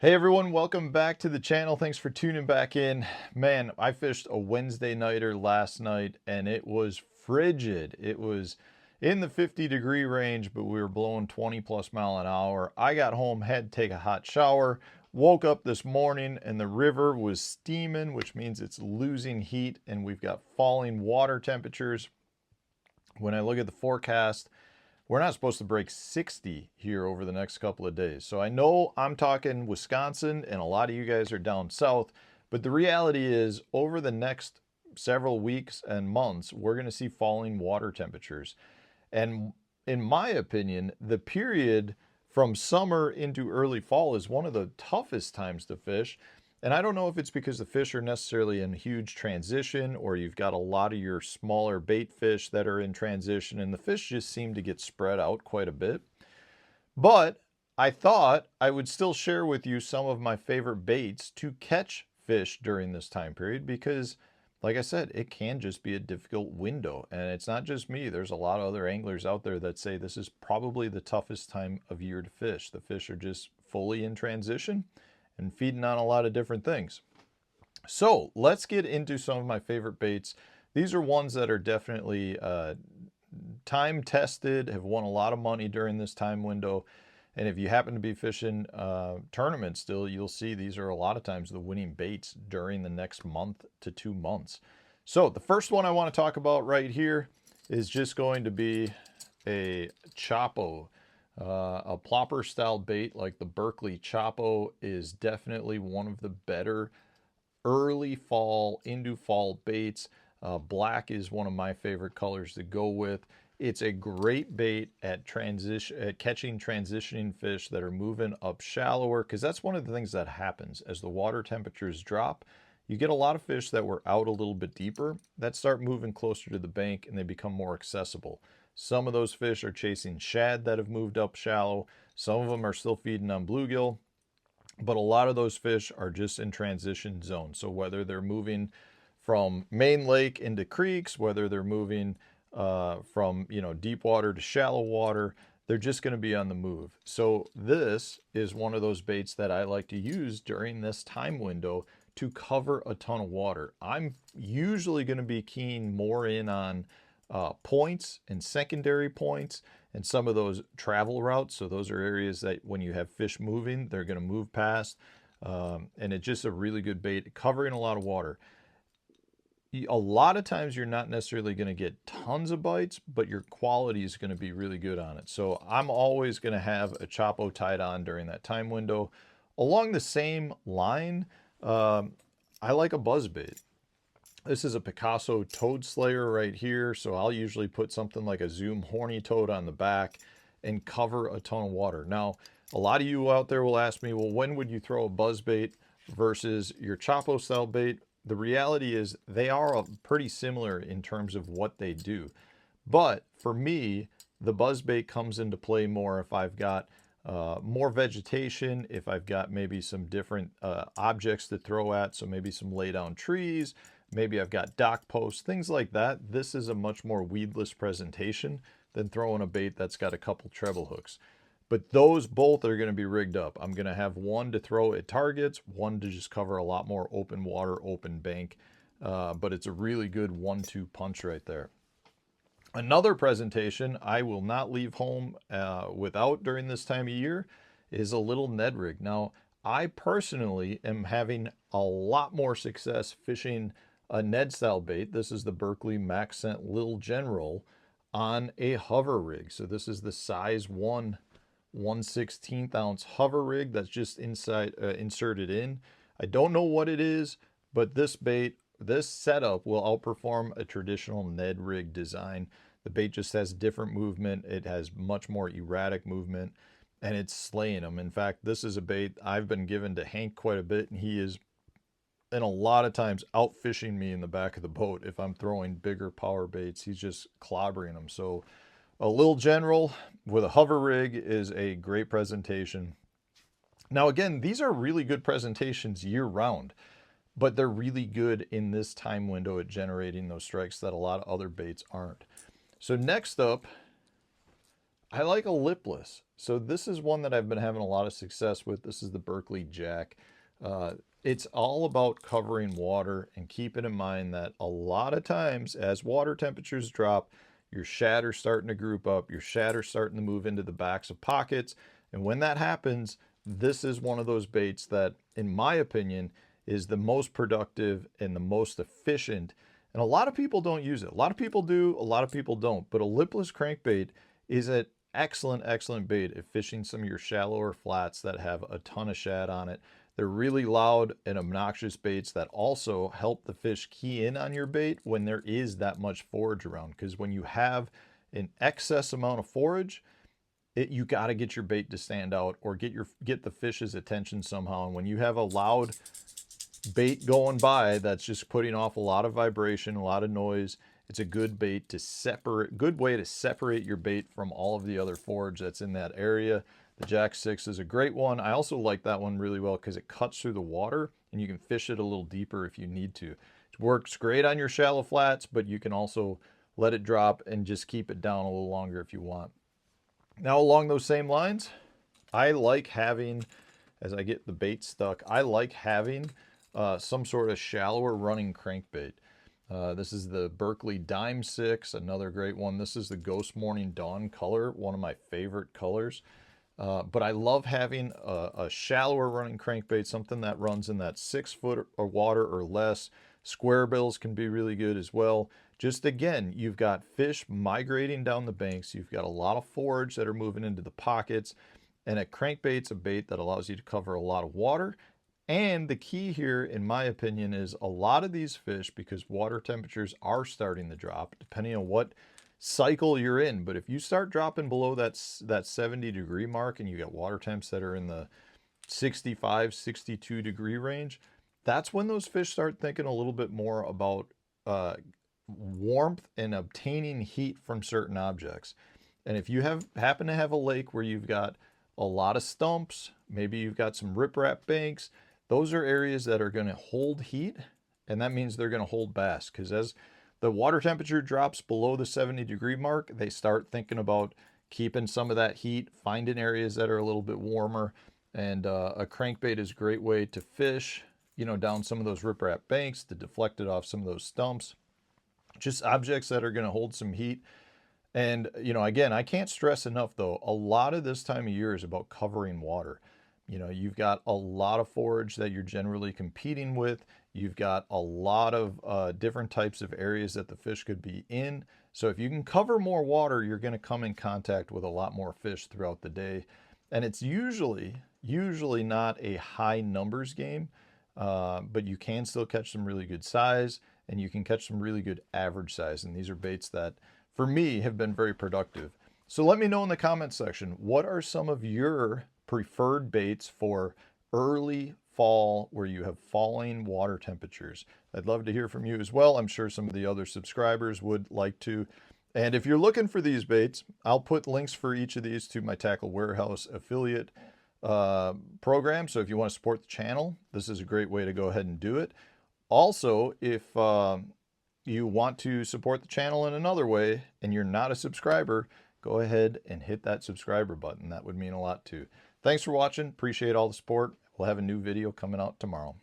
Hey everyone, welcome back to the channel. Thanks for tuning back in. Man, I fished a Wednesday nighter last night and it was frigid. It was in the 50-degree range, but we were blowing 20 plus mile an hour. I got home, had to take a hot shower, woke up this morning and the river was steaming, which means it's losing heat and we've got falling water temperatures. When I look at the forecast, we're not supposed to break 60 here over the next couple of days. So I know I'm talking Wisconsin and a lot of you guys are down south, but the reality is over the next several weeks and months, we're going to see falling water temperatures. And in my opinion, the period from summer into early fall is one of the toughest times to fish. And I don't know if it's because the fish are necessarily in huge transition or you've got a lot of your smaller bait fish that are in transition and the fish just seem to get spread out quite a bit. But I thought I would still share with you some of my favorite baits to catch fish during this time period because, like I said, it can just be a difficult window. And it's not just me. There's a lot of other anglers out there that say this is probably the toughest time of year to fish. The fish are just fully in transition and feeding on a lot of different things. So let's get into some of my favorite baits. These are ones that are definitely time tested, have won a lot of money during this time window. And if you happen to be fishing tournaments still, you'll see these are a lot of times the winning baits during the next month to 2 months. So the first one I want to talk about right here is just going to be a Chapo. A plopper style bait like the Berkeley Chapo is definitely one of the better early fall into fall baits. Black is one of my favorite colors to go with. It's a great bait at catching transitioning fish that are moving up shallower, because that's one of the things that happens as the water temperatures drop. You get a lot of fish that were out a little bit deeper that start moving closer to the bank and they become more accessible. Some of those fish are chasing shad that have moved up shallow. Some of them are still feeding on bluegill, but a lot of those fish are just in transition zones. So whether they're moving from main lake into creeks, whether they're moving from deep water to shallow water, they're just going to be on the move. So this is one of those baits that I like to use during this time window to cover a ton of water. I'm usually going to be keen more in on points and secondary points and some of those travel routes. So those are areas that when you have fish moving, they're going to move past. And it's just a really good bait covering a lot of water. A lot of times you're not necessarily going to get tons of bites, but your quality is going to be really good on it. So I'm always going to have a Chapo tied on during that time window. Along the same line, I like a buzzbait. This is a Picasso toad slayer right here. So I'll usually put something like a Zoom horny toad on the back and cover a ton of water. Now, a lot of you out there will ask me, well, when would you throw a buzzbait versus your Chapo style bait? The reality is they are pretty similar in terms of what they do. But for me, the buzzbait comes into play more if I've got more vegetation, if I've got maybe some different objects to throw at, so maybe some lay down trees, maybe I've got dock posts, things like that. This is a much more weedless presentation than throwing a bait that's got a couple treble hooks. But those both are going to be rigged up. I'm going to have one to throw at targets, one to just cover a lot more open water, open bank. But it's a really good 1-2 punch right there. Another presentation I will not leave home without during this time of year is a little Ned rig. Now, I personally am having a lot more success fishing a Ned style bait. This is the Berkeley Max Scent Lil General on a hover rig. So this is the size 1/1/16 ounce hover rig that's just inserted in. I don't know what it is, but this bait, this setup will outperform a traditional Ned rig design. The bait just has different movement. It has much more erratic movement and it's slaying them. In fact, this is a bait I've been given to Hank quite a bit, and he is, and a lot of times, out fishing me in the back of the boat. If I'm throwing bigger power baits, he's just clobbering them. So a Lil General with a hover rig is a great presentation. Now, again, these are really good presentations year round, but they're really good in this time window at generating those strikes that a lot of other baits aren't. So next up, I like a lipless. So this is one that I've been having a lot of success with. This is the Berkeley Jack. It's all about covering water, and keeping in mind that a lot of times as water temperatures drop, your shad's starting to group up, your shad's starting to move into the backs of pockets. And when that happens, this is one of those baits that, in my opinion, is the most productive and the most efficient. And a lot of people don't use it. A lot of people do, a lot of people don't. But a lipless crankbait is an excellent bait if fishing some of your shallower flats that have a ton of shad on it. They're really loud and obnoxious baits that also help the fish key in on your bait when there is that much forage around. Because when you have an excess amount of forage, you got to get your bait to stand out or get the fish's attention somehow. And when you have a loud bait going by that's just putting off a lot of vibration, a lot of noise, it's a good way to separate your bait from all of the other forage that's in that area. The Jack 6 is a great one. I also like that one really well because it cuts through the water and you can fish it a little deeper if you need to. It works great on your shallow flats, but you can also let it drop and just keep it down a little longer if you want. Now, along those same lines, I like having, as I get the bait stuck, I like having some sort of shallower running crankbait. This is the Berkeley Dime 6, another great one. This is the Ghost Morning Dawn color, one of my favorite colors. But I love having a shallower running crankbait, something that runs in that 6 foot of water or less. Square bills can be really good as well. Just again, you've got fish migrating down the banks. You've got a lot of forage that are moving into the pockets. And a crankbait's a bait that allows you to cover a lot of water. And the key here, in my opinion, is a lot of these fish, because water temperatures are starting to drop, depending on what cycle you're in. But if you start dropping below that 70-degree mark and you got water temps that are in the 65, 62 degree range, that's when those fish start thinking a little bit more about warmth and obtaining heat from certain objects. And if you happen to have a lake where you've got a lot of stumps, maybe you've got some riprap banks, those are areas that are going to hold heat, and that means they're going to hold bass. Because as the water temperature drops below the 70-degree mark, they start thinking about keeping some of that heat, finding areas that are a little bit warmer. And a crankbait is a great way to fish, down some of those riprap banks, to deflect it off some of those stumps. Just objects that are going to hold some heat. And, again, I can't stress enough, though, a lot of this time of year is about covering water. You've got a lot of forage that you're generally competing with. You've got a lot of different types of areas that the fish could be in. So if you can cover more water, you're going to come in contact with a lot more fish throughout the day. And it's usually not a high numbers game, but you can still catch some really good size, and you can catch some really good average size. And these are baits that, for me, have been very productive. So let me know in the comments section, what are some of your preferred baits for early fall where you have falling water temperatures? I'd love to hear from you as well. I'm sure some of the other subscribers would like to. And if you're looking for these baits, I'll put links for each of these to my Tackle Warehouse affiliate program. So if you want to support the channel, this is a great way to go ahead and do it. Also, if you want to support the channel in another way and you're not a subscriber, go ahead and hit that subscriber button. That would mean a lot too. Thanks for watching. Appreciate all the support. We'll have a new video coming out tomorrow.